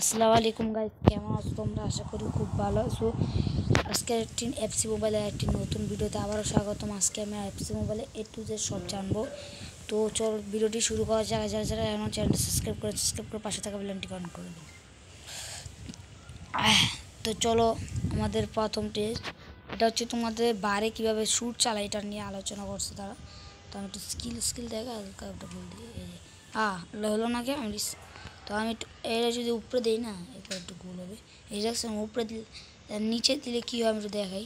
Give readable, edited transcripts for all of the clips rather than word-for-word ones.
আসসালামু আলাইকুম গাইস, কেমন আছো তোমরা? আশা করি খুব ভালো আছো। আজকে একটি এফসি মোবাইলের একটি নতুন ভিডিওতে আবারও স্বাগতম। আজকে আমি এফসি মোবাইলে A to Z সব জানবো। তো চল ভিডিওটি শুরু করা যাক। যারা যারা এখন চ্যানেলটি সাবস্ক্রাইব করে পাশে থাকা বেলটি অন করে দিন। তো চলো, আমাদের প্রথম টেস্ট এটা হচ্ছে তোমাদের বারে কীভাবে শ্যুট চালায় এটা নিয়ে আলোচনা করছে তারা। তো আমি একটু স্কিল দেখা হালকা একটা ভুল দিই, হলো না কি আমি। তো আমি একটু এটা যদি উপরে দিই না, এটা একটু গোল হবে। এই দেখছেন উপরে দিলে, নিচে দিলে কী হয় আমি একটু দেখাই।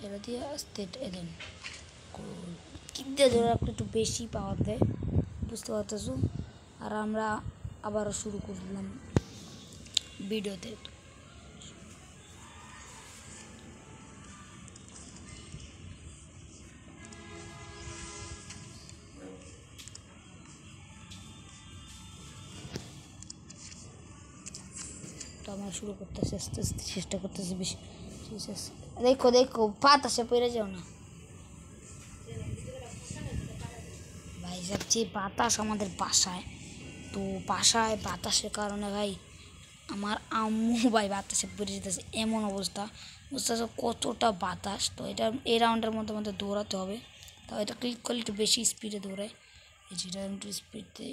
এটা দিয়ে আস্তে দেন গোল কিক দিয়ে ধরে আপনি একটু বেশি পাওয়ার দেয়, বুঝতে পারতেছো। আর আমরা আবারও শুরু করলাম ভিডিওতে। তো আমরা শুরু করতেছি আস্তে আস্তে, চেষ্টা করতেছি বেশি। দেখো দেখো বাতাসে পড়ে যাও না ভাই। যাচ্ছি বাতাস আমাদের বাসায়, তো বাসায় বাতাসের কারণে ভাই আমার আম্মু ভাই বাতাসে পড়ে যেতেছে, এমন অবস্থা। বুঝতেছো কতটা বাতাস। তো এটা এই রাউন্ডের মধ্যে আমাদের দৌড়াতে হবে। তো এটা ক্লিক করলে একটু বেশি স্পিডে দৌড়ায়, এই যেটা একটু স্পিডে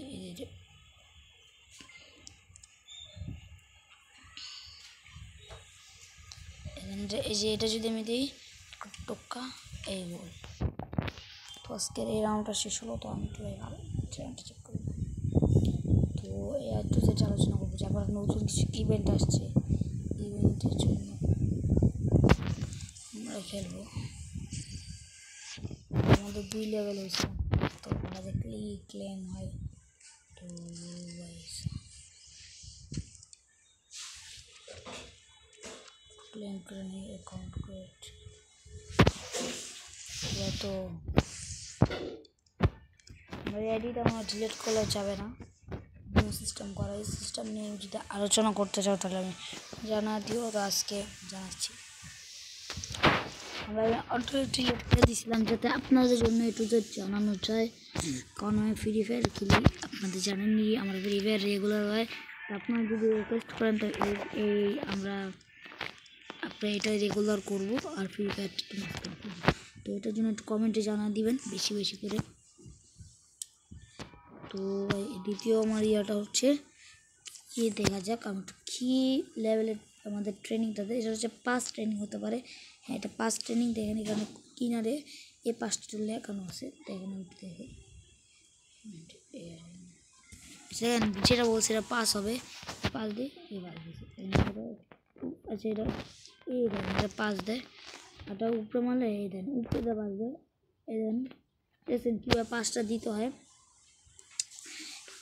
এই যে এটা যদি আমি দিই টোক্কা, এই বল। তো আজকের এই রাউন্ডটা শেষ হলো। তো আমি একটু ভালো ট্রেনটা চেক করি। তো এই আর তো যেটা আলোচনা করবো যে আবার নতুন কিছু ইভেন্ট আসছে, ইভেন্টের জন্য আমরা খেলবো। আমাদের 2 লেভেল হয়েছে, তো আমাদের ক্লেম হয়। তো ক্লেম করে নিই অ্যাকাউন্ট ক্রিয়েট। তো আমার আইডিটা আমার ডিলিট করলে যাবে না, নিউ সিস্টেম করা। এই সিস্টেম নিয়ে যদি আলোচনা করতে চাও তাহলে আমি জানা দিও। তো আজকে জানাচ্ছি আমরা অটো ডিলিট করে দিয়েছিলাম যাতে আপনাদের জন্য একটু জানানো যায়, কারণ আমি ফ্রি ফায়ার খেলি। আপনাদের জানেননি আমরা ফ্রি ফায়ার রেগুলার হয়। আপনারা যদি রিকোয়েস্ট করেন তো এই আমরা আপনার এটা রেগুলার করবো আর ফ্রি ফায়ার করবো। তো এটার জন্য একটু কমেন্টে জানা দিবেন বেশি বেশি করে। তো দ্বিতীয় আমার ইয়াটা হচ্ছে কি দেখা যাক, আমি একটু কী লেভেলের আমাদের ট্রেনিংটাতে। এটা হচ্ছে 5 ট্রেনিং হতে পারে। হ্যাঁ, এটা 5 ট্রেনিং। দেখেন এখানে কিনারে এই 5টা লেখানো আছে, দেখেন আমি দেখে যেটা বলছে এটা 5 হবে। 5 দিয়ে এবার আচ্ছা এটা এই দেন, এটা 5 দেয়। এটা উপরে মারলে এই দেন উপরে দেওয়া 5 দেয়। এই দেন দেখছেন কীভাবে 5টা দিতে হয়।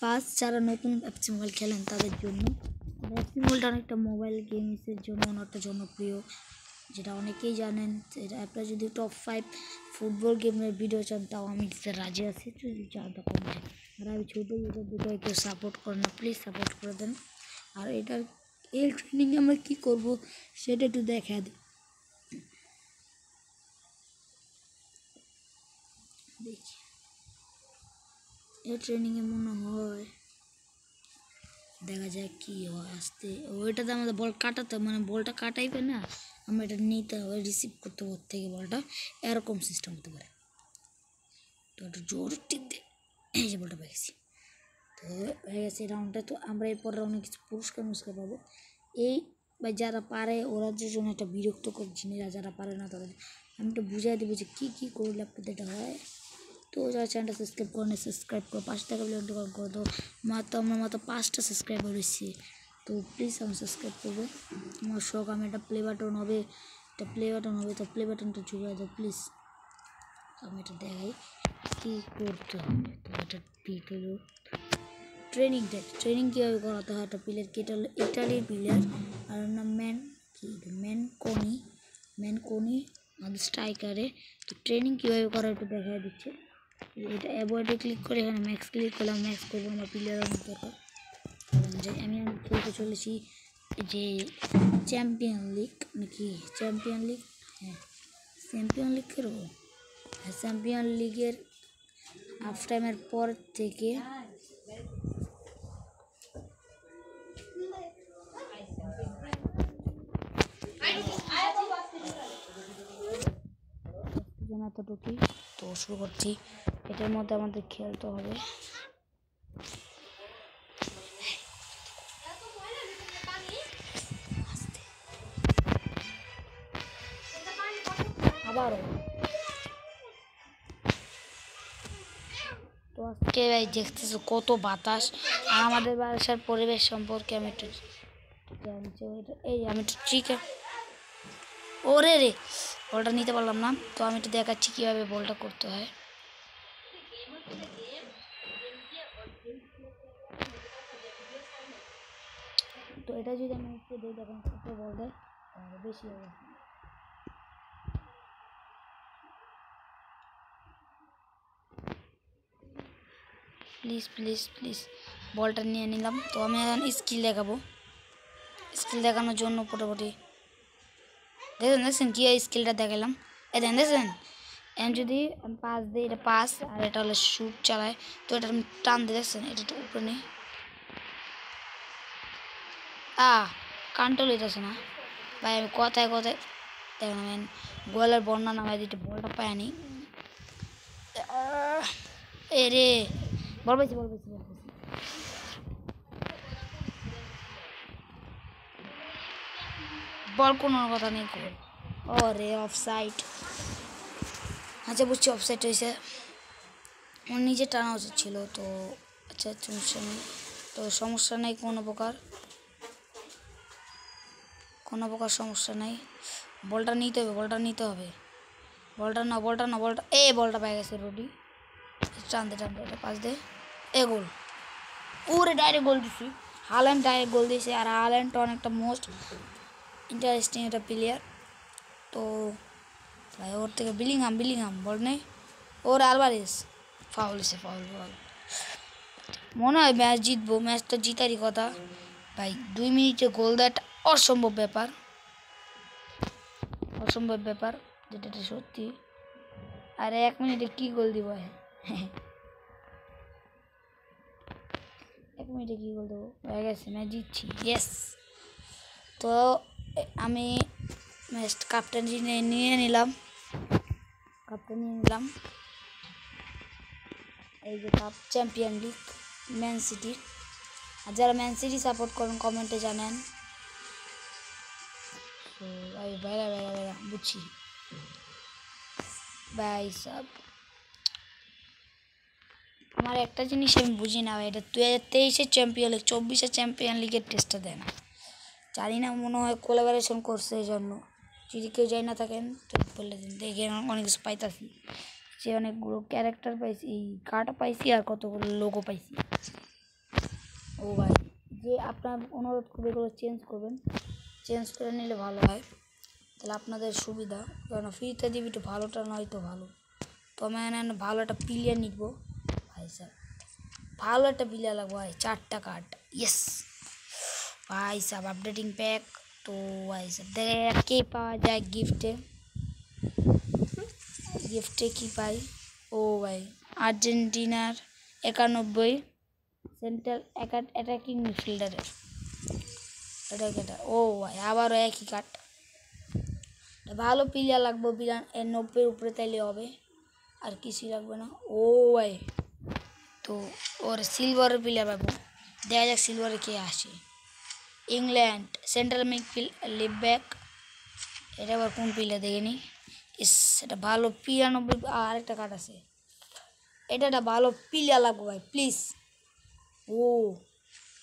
5 যারা নতুন এফসি মোবাইল খেলেন তাদের জন্য। এফসি মোবাইলটা অনেকটা মোবাইল গেমসের জন্য অনেকটা জনপ্রিয়, যেটা অনেকেই জানেন। এটা আপনারা যদি টপ 5 ফুটবল গেমের ভিডিও চান তাও আমি দিতে রাজি আছি, যদি জানতে কমে। আর আমি ছোটো ইউটিউব ভিডিও কেউ সাপোর্ট করেন না, প্লিজ সাপোর্ট করে দেন। আর এটার এই ট্রেনিংয়ে আমরা কী করবো সেটা একটু দেখা দিই। দেখি এই ট্রেনিংয়ে মনে হয় দেখা যায় কী হয়। আসতে ওইটাতে আমাদের বল কাটাতে, মানে বলটা কাটাইবে না, আমরা এটা নিতে হবে, রিসিভ করতে ওর থেকে বলটা, এরকম সিস্টেম হতে পারে। তো একটু জোর টিপ দে, এই যে বলটা পেয়েছি। তো হয়ে গেছে এই রাউন্ডটা। তো আমরা এরপর রাউন্ডে কিছু পুরস্কার পাবো। এই বা যারা পারে ওরা যে জন্য একটা বিরক্তকর জিনিস, যারা পারে না তাদের আমি একটু বুঝাই দেবো যে কী করলে আপনাদের এটা হয়। তো যারা চ্যানেলটা সাবস্ক্রাইব করে না, সাবস্ক্রাইব করে পাশে থাকা বেলটি অন করে দাও। মাত্র 5টা সাবস্ক্রাইবার হয়েছি, তো প্লিজ আমি সাবস্ক্রাইব করবো। আমার শখ আমি একটা প্লে বাটন হবে, তো প্লে বাটনটা ঝুঁকে দাও প্লিজ। আমি এটা দেখাই কী করতে হবে। তো এটা ভিডিও ট্রেনিং কীভাবে করাতে হয়। একটা প্লেয়ার কি, এটা হলো ইটালির প্লেয়ার, আর নাম ম্যানকোনি আমাদের স্ট্রাইকারে। তো ট্রেনিং কীভাবে করা একটু দেখা দিচ্ছে। এটা অ্যাভয়েডে ক্লিক করে এখানে ম্যাক্স ক্লিক করলাম, ম্যাক্স করবো আমরা প্লেয়ারের মতো দরকার। আমি খেলতে চলেছি যে চ্যাম্পিয়ন লিগ নাকি চ্যাম্পিয়ন লিগ, হ্যাঁ চ্যাম্পিয়ন লিগ খেলবো। চ্যাম্পিয়ন লিগের হাফ টাইমের পর থেকে এতটুকুই। তো শুরু করছি। এটার মধ্যে আমাদের খেলতে হবে। আবারও তো আজকে ভাই দেখতেছো কত বাতাস, আর আমাদের বাসার পরিবেশ সম্পর্কে আমি একটু জানছি। এই আমি একটু চিকেন, ওরে রে বলটা নিতে পারলাম না। তো আমি একটু দেখাচ্ছি কীভাবে বলটা করতে হয়। তো এটা যদি আমি একটু দিই, দেখেন কত বল দেয়, তাহলে বেশি হবে। প্লিজ প্লিজ প্লিজ বলটা নিয়ে নিলাম। তো আমি এখন স্কিল দেখাবো। স্কিল দেখানোর জন্য মোটামুটি দেখছেন কী স্কিলটা দেখালাম। এই দেখছেন এখন যদি আমি পাস দিই, এটা পাস, আর এটা হলো শ্যুট চালায়। তো এটা আমি টান দিয়ে দেখছেন, এটা একটু উপরে নেই। কানটা লইতেছে না ভাই, আমি কথায় কথায় দেখেন আমি গোয়ালের বন্যা নামাই দিতে বলটা পাইনি। এ রে বল পাইছি বল পাইছি বল পাইছি। বল কোনো কথা নেই গোল। ও রে অফ সাইড। আচ্ছা বুঝছি অফ সাইড হয়েছে, আমার নিজে টানা উচিত ছিল। তো আচ্ছা সমস্যা নেই, তো সমস্যা নেই কোনো প্রকার সমস্যা নেই। বলটা নিতে হবে, বলটা নিতে হবে। বলটা না বলটা না বলটা, বলটা পেয়ে গেছে রুডি। টানতে টানতে এটা পাস দে, গোল। ওরে ডাইরেক্ট গোল দিছি, হাল্যান্ড ডাইরেক্ট গোল দিয়েছে। আর হাল্যান্ড অনেকটা মোস্ট ইন্টারেস্টিং একটা প্লেয়ার। তো ভাই ওর থেকে বিলিংহাম বল নেই, ওর আলভারেজ ফাউল ফাউল মনে হয় ম্যাচ জিতবো। ম্যাচ তো জিতারই কথা ভাই, 2 মিনিটে গোল দেয় একটা অসম্ভব ব্যাপার, যেটা সত্যি। আর 1 মিনিটে কি গোল দিব, 1 মিনিটে কি গোল দেবো, হয়ে গেছে ম্যাচ জিতছি, ইয়েস। তো আমি ম্যাচ ক্যাপ্টেনজি নিয়ে নিলাম। এই যে cup champion league Man City. আর যারা ম্যান সিটি সাপোর্ট করেন কমেন্টে জানেন। তো ভাই ভাইরা বুঝছি ভাই সব। আমার একটা জিনিস আমি বুঝি না ভাই, এটা 2023-এর চ্যাম্পিয়ন লিগ, 24-এর চ্যাম্পিয়ন লিগের টেস্টটা দেয় না, জানি না, মনে হয় কোলাবোরেশন করছে এই জন্য। যদি কেউ যাই না থাকেন তো বলে দিন, দেখে অনেক কিছু পাইতাছি, যে অনেকগুলো ক্যারেক্টার পাইছি, এই কার্ড পাইছি, আর কতগুলো লোগো পাইছি। ও ভাই যে আপনার অনুরোধ করবে এগুলো চেঞ্জ করে নিলে ভালো হয়, তাহলে আপনাদের সুবিধা। কারণ ফ্রিতে দিবি একটু ভালোটা নয়তো ভালো। তো আমি ভালো একটা প্লেয়ার নিব ভাই স্যার, ভালো একটা প্লেয়ার লাগবো ভাই। 4টা কার্ড, ইয়েস ভাই সাহেব। আপডেটিং প্যাক, তো ভাই সাহেব দেখ কে পাওয়া যায় গিফটে কি পাই। ও ভাই আর্জেন্টিনার 91 সেন্ট্রাল অ্যাটাকিং মিডফিল্ডারের, এটা ও ভাই আবারও একই কার্ড। ভালো প্লেয়ার লাগবে, 90 উপরে তাইলে হবে, আর কিছুই লাগবে না। ও ভাই তো ওর সিলভারের প্লেয়ার পাবো, দেখা যাক সিলভারে কে আসে। England central midfield left back, এটা আবার কোন প্লেয়ার দেখেনি। এটা ভালো 93। আরেকটা কার্ড আছে, এটা একটা ভালো প্লেয়ার লাগবে ভাই প্লিজ। ও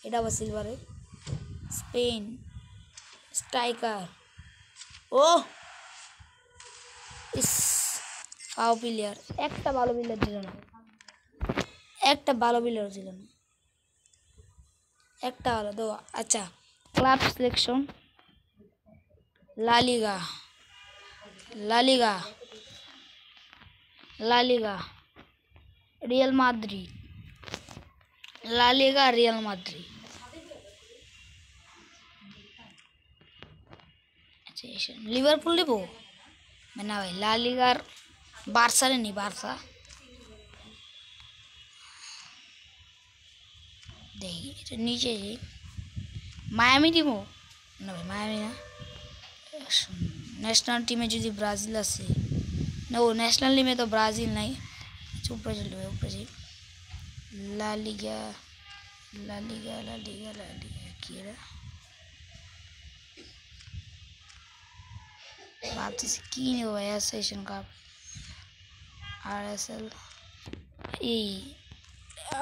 এটা আবার সিলভারে, স্পেন স্ট্রাইকার। ও ইস পাও প্লেয়ার, একটা ভালো প্লেয়ার দিল না, একটা ভালো দেওয়া। আচ্ছা ক্লাব সিলেকশন, লা লিগা রিয়াল মাদ্রিদ, আচ্ছা লিভারপুল নেব না ভাই, লা লিগার বার্সারে নি, বার্সা দেখি এটা নিচে মায়ামি দিব না ভাই, মায়ামি না। ন্যাশনাল টিমে যদি ব্রাজিল আছে, ना वो नेशनल लीग में तो ब्राज़ील नहीं, ऊपर चल रहे ऊपर से La Liga La Liga La Liga La Liga क्या बात से की नहीं हुआ यार सेशन का RSL এই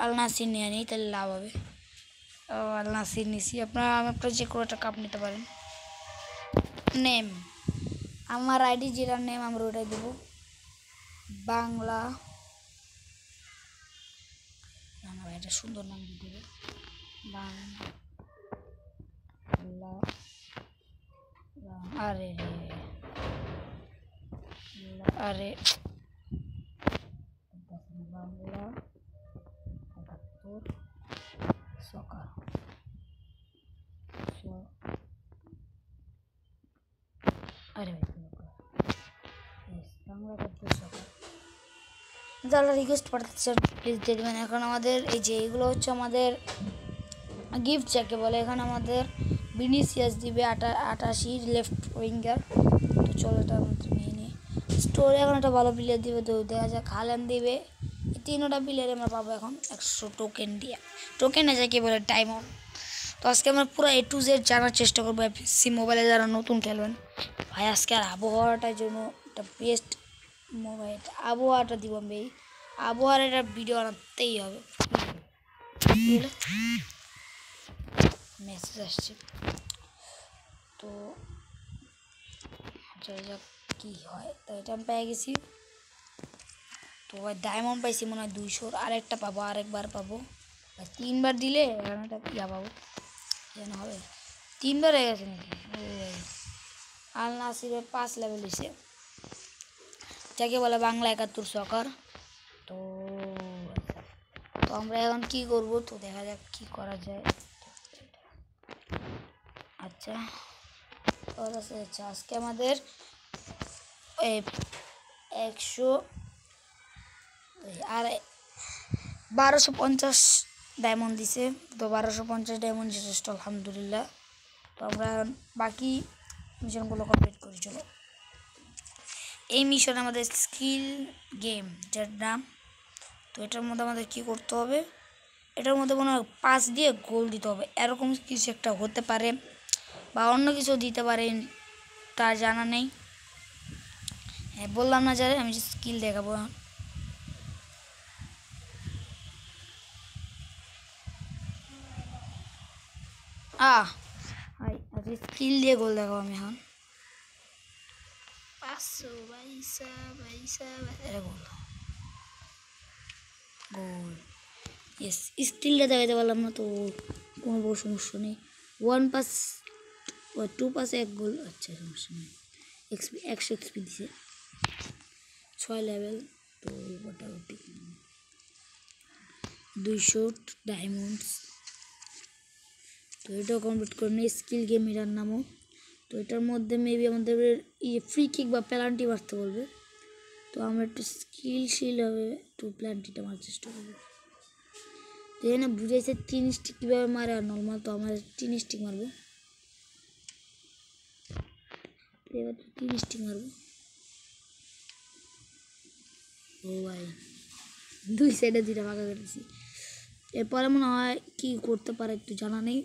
আল নাসির নিয়ে নেই তাহলে লাভ হবে। আল নাসির নিছি আপনারা যে কোনো একটা কাপ নিতে পারেন। নেম আমার আইডি যেটা নেম আমরা ওটাই দেবো বাংলা। আমার এটা সুন্দর নাম দিয়ে দেবে বাংলা। আরে আরে বাংলা ৭১ সকার আরে বাংলা ৭১ সকার যারা রিকোয়েস্ট পাঠাতে চান প্লিজ দিয়ে দেবেন। এখন আমাদের এই যে এগুলো হচ্ছে আমাদের গিফট যাকে বলে। এখন আমাদের ভিনিসিয়াস দিবে ৮৮ লেফট উইঙ্গার। তো চলো এটা আমাদের নিয়ে নিই স্টোরে। এখন একটা ভালো প্লেয়ার দিবে তো দেখা যাক হাল্যান্ড দিবে। এই তিনটা প্লেয়ার আমরা পাবো এখন ১০০ টোকেন দিয়ে। টোকেন না যাকে বলে ডায়মন্ড। তো আজকে আমরা পুরো A to Z জানার চেষ্টা করবো FC মোবাইলে যারা নতুন খেলবেন। ভাই আজকে আর আবহাওয়াটার জন্য একটা বেস্ট মোবাইল আবহাওয়াটা দিব আমি। এই আবহাওয়ার একটা ভিডিও বানাতেই হবে। মেসেজ আসছে তো যাক কী হয়। তো এটা আমি পেয়ে গেছি। তো ডায়মন্ড পাইছি মনে হয় ২০০। আরেকটা পাবো আরেকবার পাবো ৩বার দিলে একটা ইয়া পাবো যেন হবে ৩বার হয়ে গেছে নাকি। আল নাসিরের ৫ লেভেল হয়েছে যাকে বলে বাংলা ৭১ সকার। তো তো আমরা এখন কি করব তো দেখা যাক কি করা যায়। আচ্ছা আজকে আমাদের ১০০ আর ১২৫০ ডায়মন্ড দিছে। তো ১২৫০ ডায়মন্ড যথেষ্ট আলহামদুলিল্লাহ। তো আমরা বাকি মিশনগুলো কমপ্লিট করি চলো। এই মিশন আমাদের স্কিল গেম যার নাম। তো এটার মধ্যে আমাদের কি করতে হবে এটার মধ্যে মনে হয় পাস দিয়ে গোল দিতে হবে এরকম কিছু একটা হতে পারে বা অন্য কিছু দিতে পারেন তা জানা নেই। হ্যাঁ বললাম না যারে আমি স্কিল দেখাবো। আচ্ছা স্কিল দিয়ে গোল দেখাবো আমি এখন। ৫০০ গোল ইয়েস স্কিলটা দেখাতে পারলাম না তো কোনো বড় সমস্যা নেই। 1 পাস 2 পাসে ১ গোল। আচ্ছা সমস্যা নেই। ১০০ এক্সপি দিছে ৬ লেভেল। তো মোটামুটি ২০০ ডায়মন্ডস। তো এটাও কমপ্লিট করে নিই স্কিল গেম এটার নামও। তো এটার মধ্যে মেবি আমাদের ফ্রি কিক বা প্যালান্টি মারতে বলবে। তো আমরা একটু স্কিলশীল হবে একটু প্ল্যান্টিটা মারার চেষ্টা করবো। তো এখানে বুঝাইছে ৩ স্টিক কীভাবে মারে আর নর্মাল। তো আমরা ৩ স্টিক মারবো। এবার ৩ স্টিক মারবো। ও ভাই ২ সাইডে ২টা ফাঁকা কেটেছি। এরপরে মনে হয় কী করতে পারে একটু জানা নেই।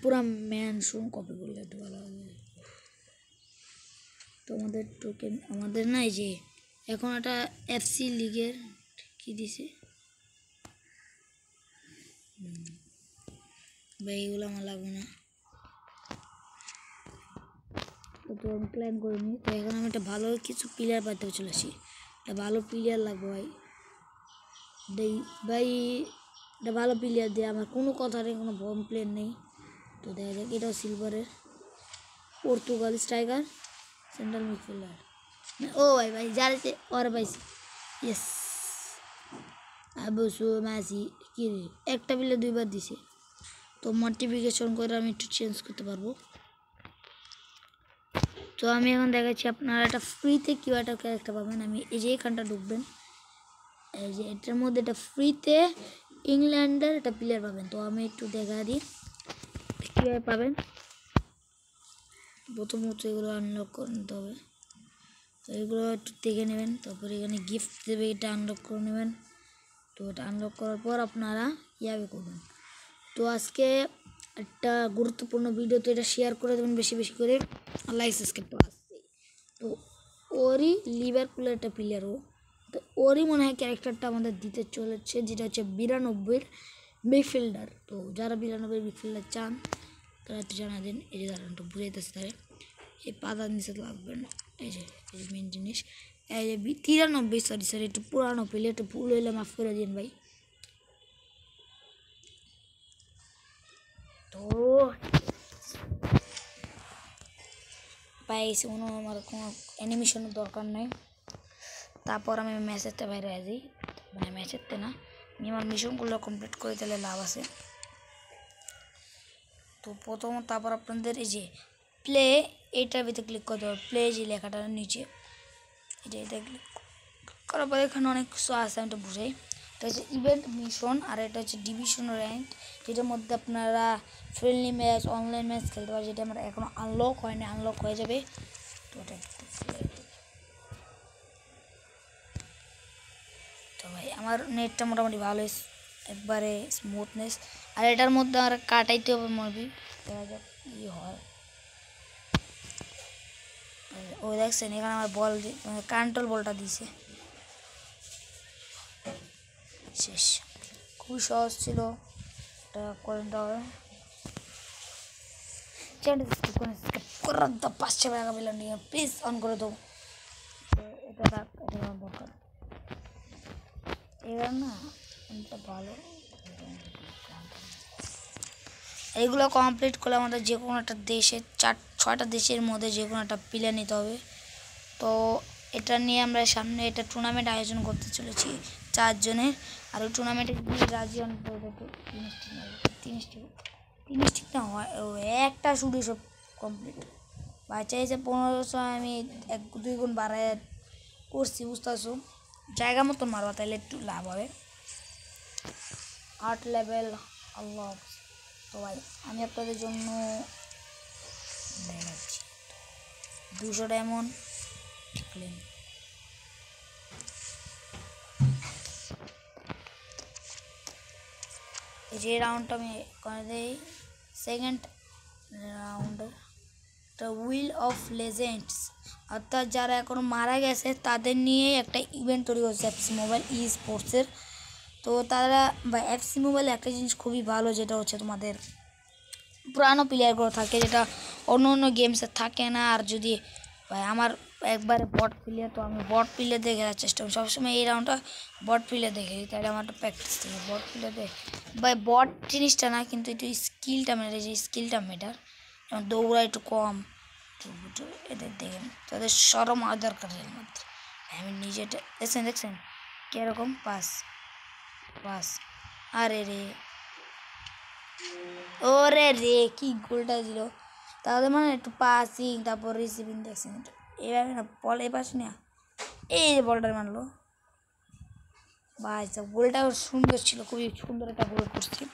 পুরা ম্যান শো কপি করলে একটু ভালো হবে। তো আমাদের টোকেন আমাদের নাই যে এখন একটা FC লিগের কি দিছে ভাই এগুলো আমার লাগবে না। তো আমি প্ল্যান করিনি। তো এখন আমি একটা ভালো কিছু প্লেয়ার পাইতে চলেছি। একটা ভালো প্লেয়ার লাগবে ভাই ভাই একটা ভালো প্লেয়ার দিয়ে আমার কোনো কথা নেই কোনো বম প্লেয়ার নেই। তো দেখা যাক এটাও সিলভারের পর্তুগাল স্ট্রাইকার সেন্ট্রাল মিডফিল্ডার। ও ভাই ভাই যারা ওরা পাইছি ইয়েস আবুসু মাসি কি রে একটা প্লেয়ার ২বার দিছে। তো মডিফিকেশন করে আমি একটু চেঞ্জ করতে পারবো। তো আমি এখন দেখাচ্ছি আপনারা একটা ফ্রিতে কিউ একটা ক্যারেক্টার পাবেন। আমি এই যে এখানটা ঢুকবেন এই যে এটার মধ্যে একটা ফ্রিতে ইংল্যান্ডের একটা প্লেয়ার পাবেন। তো আমি একটু দেখা দিই কীভাবে পাবেন। প্রথমত এগুলো আনলক করে নিতে হবে। তো এগুলো একটু দেখে নেবেন। তারপরে এখানে গিফট দেবে, এটা আনলক করে নেবেন। তো এটা আনলক করার পর আপনারা ইয়াবে করবেন। তো আজকে একটা গুরুত্বপূর্ণ ভিডিও, তো এটা শেয়ার করে দেবেন বেশি বেশি করে, লাইক সাবস্ক্রাইব তো আসছে। তো ওরই লিভারপুলের একটা প্লেয়ার, ও তো ওরই মনে হয় ক্যারেক্টারটা আমাদের দিতে চলেছে, যেটা হচ্ছে 92 মিডফিল্ডার। তো যারা 92 মিডফিল্ডার চান তারা একটু জানা দিন। এই যে দাঁড়ান একটু বুঝাইতেছে তারা, এই পাতার নিচে লাগবে না, এই যে মেন জিনিস। এই যে 93, সরি একটু পুরানো পেলে, একটু ভুল হইলে মাফ করে দিন ভাই। তো পাইছি কোনো, আমার কোনো অ্যানিমেশনের দরকার নেই। তারপর আমি ম্যাচেরটা বাইরে আসি, মানে ম্যাচেরতে না, আমি আমার মিশনগুলো কমপ্লিট করে তাহলে লাভ আছে। তো প্রথমত তারপর আপনাদের এই যে প্লে, এইটার ভিতরে ক্লিক করতে হবে, প্লে যে লেখাটার নিচে, এটা ক্লিক করার পরে এখানে অনেক কিছু আছে, আমি এটা বুঝাই। এটা হচ্ছে ইভেন্ট মিশন, আর এটা হচ্ছে ডিভিশন র্যাঙ্ক, যেটার মধ্যে আপনারা ফ্রেন্ডলি ম্যাচ, অনলাইন ম্যাচ খেলতে পারেন, যেটা আমার এখনও আনলক হয়নি, আনলক হয়ে যাবে। তো এটা তো ভাই আমার নেটটা মোটামুটি ভালো, একবারে স্মুথনেস। আর এটার মধ্যে আর কাটাইতে হবে মুভি, দেখা যাক কী হয়। ও দেখছেন এখানে আমার বল, মানে কন্ট্রোল বলটা দিছে, শেষ। খুবই সহজ ছিল, এটা করে নিতে হবে। করার তো 500 টাকা পেলাম, প্লিজ অন করে দেবো। তো এটা রাখ, এটা আমার দরকার, এবার না এটা ভালো। এইগুলো কমপ্লিট করলে আমাদের যে কোনো একটা দেশের 4-6টা দেশের মধ্যে যে কোনো একটা প্লেয়ার নিতে হবে। তো এটা নিয়ে আমরা সামনে এটা টুর্নামেন্ট আয়োজন করতে চলেছি 4 জনের। আর ওই টুর্নামেন্টে গিয়ে রাজি অন্তত 30টি না হয়, একটা শুধু সব কমপ্লিট। বাচ্চা এসে 1500 আমি 1-2 গুণ বাড়ায় করছি, বুঝতে পারছো? জায়গা মতন মারবা তাহলে একটু লাভ হবে। 8 লেভেল, আল্লাহ। তো ভাই আমি আপনাদের জন্য দেখাচ্ছি 200 ডায়মন্ড ক্লেম। এই যে রাউন্ডটা আমি করে দিই, সেকেন্ড রাউন্ড, একটা হুইল অফ লেজেন্ডস, অর্থাৎ যারা এখনো মারা গেছে তাদের নিয়ে একটা ইভেন্ট তৈরি করছে এফসি মোবাইল ই স্পোর্টসের। তো তারা বা এফসি মোবাইলে একটা জিনিস খুবই ভালো, যেটা হচ্ছে তোমাদের পুরানো প্লেয়ারগুলো থাকে, যেটা অন্য অন্য গেমসে থাকে না। আর যদি ভাই আমার একবারে বট প্লেয়ার, তো আমি বট প্লেয়ার দিয়ে খেলার চেষ্টা করি সবসময়, এই রাউন্ডটা বট প্লেয়ার দেখে, তাহলে আমার একটা প্র্যাকটিস থাকে বট প্লেয়ার দিয়ে। ভাই বট জিনিসটা না, কিন্তু একটু স্কিলটা মেটার, যে স্কিলটা মেটার, যেমন দৌড়া একটু কম, এদের দেখেন তাদের সরম হওয়া দরকার এর মধ্যে। আমি নিজেটা দেখছেন কীরকম পাস পাস, আরে রে ওরে রে কি গোলটা দিল, তাহলে মানে একটু পাসিং তারপর রিসিভিং দেখছেন, এইভাবে না বল এই পাশে না, এই যে বলটা মারলো ভাই, গোলটা সুন্দর ছিল, খুবই সুন্দর একটা গোল করছি।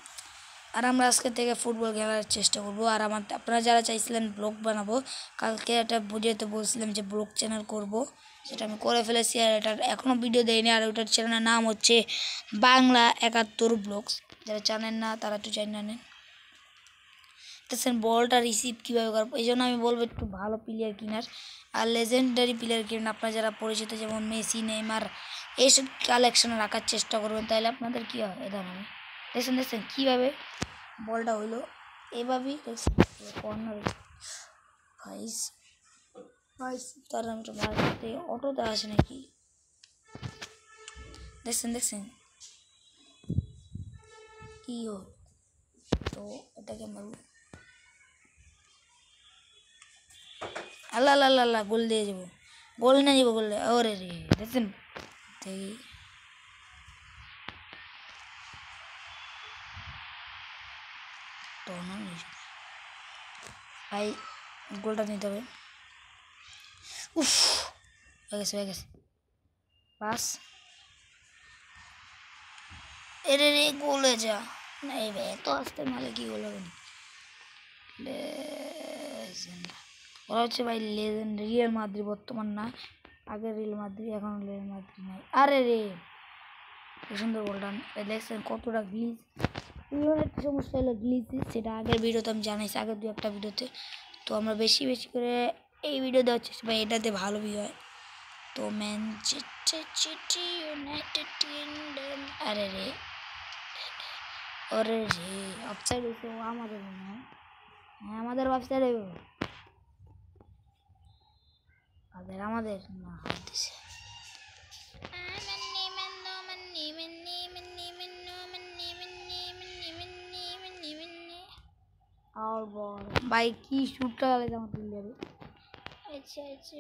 আর আমরা আজকে থেকে ফুটবল খেলার চেষ্টা করবো। আর আপনারা যারা চাইছিলেন ব্লগ বানাবো, কালকে একটা ভিডিওতে বলছিলাম যে ব্লগ চ্যানেল করব, সেটা আমি করে ফেলেছি। আর এটার এখনও ভিডিও দেয়নি। আর ওটার চ্যানেলের নাম হচ্ছে বাংলা 71 ব্লগস, যারা জানেন না তারা একটু জানি না নেন। দেখছেন বলটা রিসিভ কীভাবে করবো, এই জন্য আমি বলবো একটু ভালো প্লেয়ার কিনার, আর লেজেন্ডারি প্লেয়ার কিনেন। আপনারা যারা পরিচিত যেমন মেসি, নেইমার, এইসব কালেকশনে রাখার চেষ্টা করবেন, তাহলে আপনাদের কী হবে। এটা আমি দেখছেন কীভাবে বলটা হইলো, এভাবেই দেখছেন কর্নার ভাইস ভাইস, তার আমি তো ভারতে অটোতে আসে নাকি, দেখছেন কী হল। তো এটাকে মারব, আল্লাহ আল্লাহ আল্লাহ, গোল দিয়ে যাবো, গোল না যাবো, গোল ওরে রে দেখছেন দেখি, তো না ভাই গোলটা নিতে হবে। উফ, হয়ে গেছে পাস, এরে রে গোল হয়ে যা না, এই ভাই এত আসতে মালে কি গোল হবে না। ওরা হচ্ছে ভাই লেজেন্ড, রিয়াল মাদ্রিদ বর্তমান না, আগে রিল মাদ্রি, এখন রিল মাদ্রি নাই। আরে রে কি সুন্দর বলটা দেখছেন কতটা গ্লিচ। একটা সমস্যা হলো গ্লিচ, সেটা আগের ভিডিওতে আমি জানাইছি, আগের 2-1টা ভিডিওতে। তো আমরা বেশি বেশি করে এই ভিডিও দেওয়ার চেষ্টা করি, এটাতে ভালো ভিউ হয়। তো ম্যানচেস্টার সিটি ইউনাইটেড কিংডম, আরে রে ওরে রে অফসাইড হয়েছে, ও আমাদের মনে হয়। হ্যাঁ আমাদের অফসাইড হইব, আমাদের না হইতেছে। আর বল ভাই কি শুটটা লাগে আমার প্লেয়ারে। আচ্ছা আচ্ছা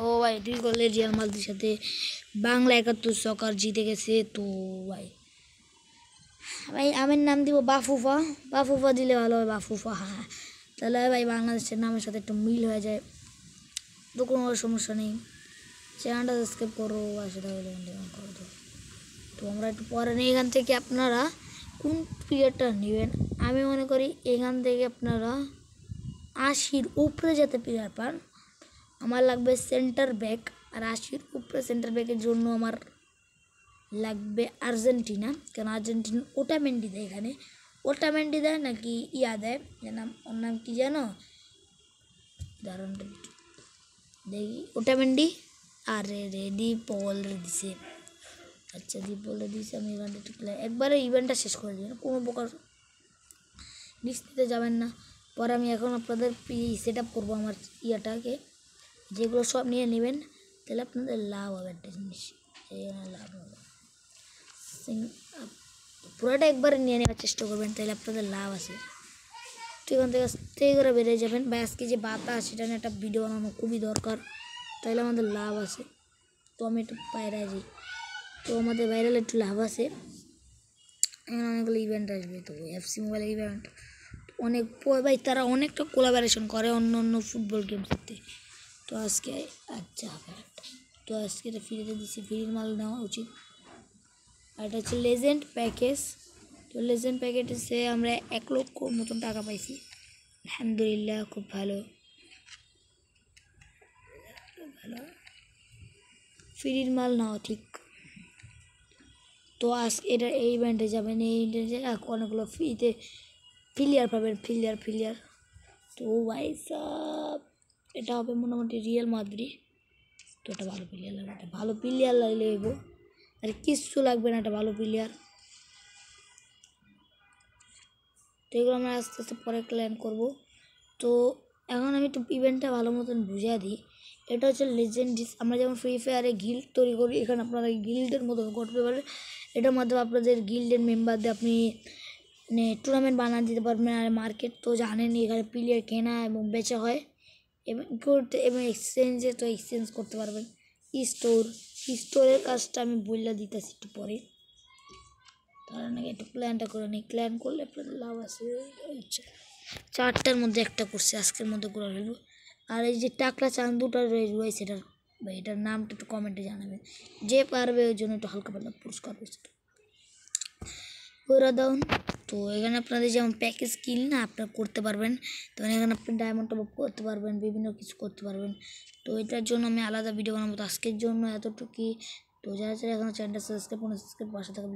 ও ভাই 2 গোলে রিয়াল মাদ্রিদের সাথে বাংলা 71 সকার জিতে গেছে। তো ভাই ভাই আমার নাম দিব বাফুফা, বাফুফা দিলে ভালো হয়, বাফুফা। হ্যাঁ তাহলে ভাই বাংলাদেশের নামের সাথে একটু মিল হয়ে যায়, তো কোনো সমস্যা নেই। চ্যানেলটা সাবস্ক্রাইব করো আর সেটা করো। তো আমরা একটু পরে নিই, এখান থেকে আপনারা কোন প্লেয়ারটা নেবেন। আমি মনে করি এখান থেকে আপনারা 80-র উপরে যাতে প্লেয়ার পান। আমার লাগবে সেন্টার ব্যাক, আর 80-র উপরে সেন্টার ব্যাকের জন্য আমার লাগবে আর্জেন্টিনা। কারণ আর্জেন্টিনা ওটামেন্ডি দেয়, এখানে ওটামেন্ডি দেয় নাকি ইয়া দেয়, নাম ওর নাম কি জানো, উদাহরণটা দেখি। ওটামেন্ডি আর রেডি পল দিছে। আচ্ছা দীপলে দিয়েছি আমি। এখানটা একটু একবারে ইভেন্টটা শেষ করে দিবেন, কোনো প্রকার রিস্ক নিতে যাবেন না। পরে আমি এখন আপনাদের সেট আপ করবো আমার ইয়াটাকে, যেগুলো সব নিয়ে নেবেন, তাহলে আপনাদের লাভ হবে। একটা জিনিস লাভ হবে, পুরোটা একবারে নিয়ে নেওয়ার চেষ্টা করবেন, তাহলে আপনাদের লাভ আছে। তো এখান থেকে আস্তে করে বেরিয়ে যাবেন। বা আজকে যে বাতাস, সেটা নিয়ে একটা ভিডিও বানানো খুবই দরকার, তাহলে আমাদের লাভ আছে। তো আমি একটু বাইরে যাই, তো আমাদের ভাইরাল একটু লাভ আছে। অনেকগুলো ইভেন্ট আসবে, তো এফসি মোবাইল ইভেন্ট অনেক ভাই, তারা অনেকটা কোলাবোরেশন করে অন্য অন্য ফুটবল গেম সাথে। তো আজকে আচ্ছা তো আজকে এটা ফ্রিতে দিচ্ছি, ফ্রির মাল নেওয়া উচিত। আর এটা হচ্ছে লেজেন্ড প্যাকেজ। তো লেজেন্ড প্যাকেজে আমরা 1 লক্ষ মতন টাকা পাইছি, আলহামদুলিল্লাহ খুব ভালো ভালো। ফ্রির মাল নেওয়া ঠিক। তো আজকে এটা এই ইভেন্টে যাবেন, এই ইভেন্টে অনেকগুলো ফ্রিতে প্লেয়ার পাবেন, প্লেয়ার। তো ভাই সব এটা হবে মোটামুটি রিয়াল মাদ্রি। তো এটা ভালো প্লেয়ার লাগবে, একটা ভালো প্লেয়ার লাগলে এগো, আর কিচ্ছু লাগবে না, একটা ভালো প্লেয়ার। তো এগুলো আমরা আস্তে আস্তে পরে প্ল্যান করবো। তো এখন আমি একটু ইভেন্টটা ভালো মতন বুঝিয়ে দিই। এটা হচ্ছে লেজেন্ডিস। আমরা যেমন ফ্রি ফায়ারে গিল্ড তৈরি করি, এখানে আপনারা গিল্ডের মতো করতে পারেন। এটার মাধ্যমে আপনাদের গিল্ডের মেম্বার দিয়ে আপনি মানে টুর্নামেন্ট বানিয়ে দিতে পারবেন। আর মার্কেট তো জানেনই, এখানে প্লেয়ার কেনা এবং বেচা হয় এবং করতে, এবং এক্সচেঞ্জে তো এক্সচেঞ্জ করতে পারবেন। স্টোরের কাজটা আমি বললে দিতেছি একটু পরে, তার আগে একটু প্ল্যানটা করে নিই। প্ল্যান করলে আপনাদের লাভ আছে। আচ্ছা 4টার মধ্যে একটা করছে, আজকের মধ্যে করে ফেলবো। আর এই যে টাকলা চান্দুটা রয়েছে, এটার নামটা একটু কমেন্টে জানাবেন, যে পারবে ওই জন্য একটু হালকা পাতলা পুরস্কার রয়েছে করে দাও। তো এখানে আপনাদের যেমন প্যাকেজ কিল না আপনারা করতে পারবেন, তখন এখানে আপনি ডায়মন্ড টপ করতে পারবেন, বিভিন্ন কিছু করতে পারবেন। তো এটার জন্য আমি আলাদা ভিডিও বানাবো। তো আজকের জন্য এতটুকুই। তো যারা যারা এখনো চ্যানেলটা সাবস্ক্রাইব করুন, সাবস্ক্রাইব পাশে থাকবে।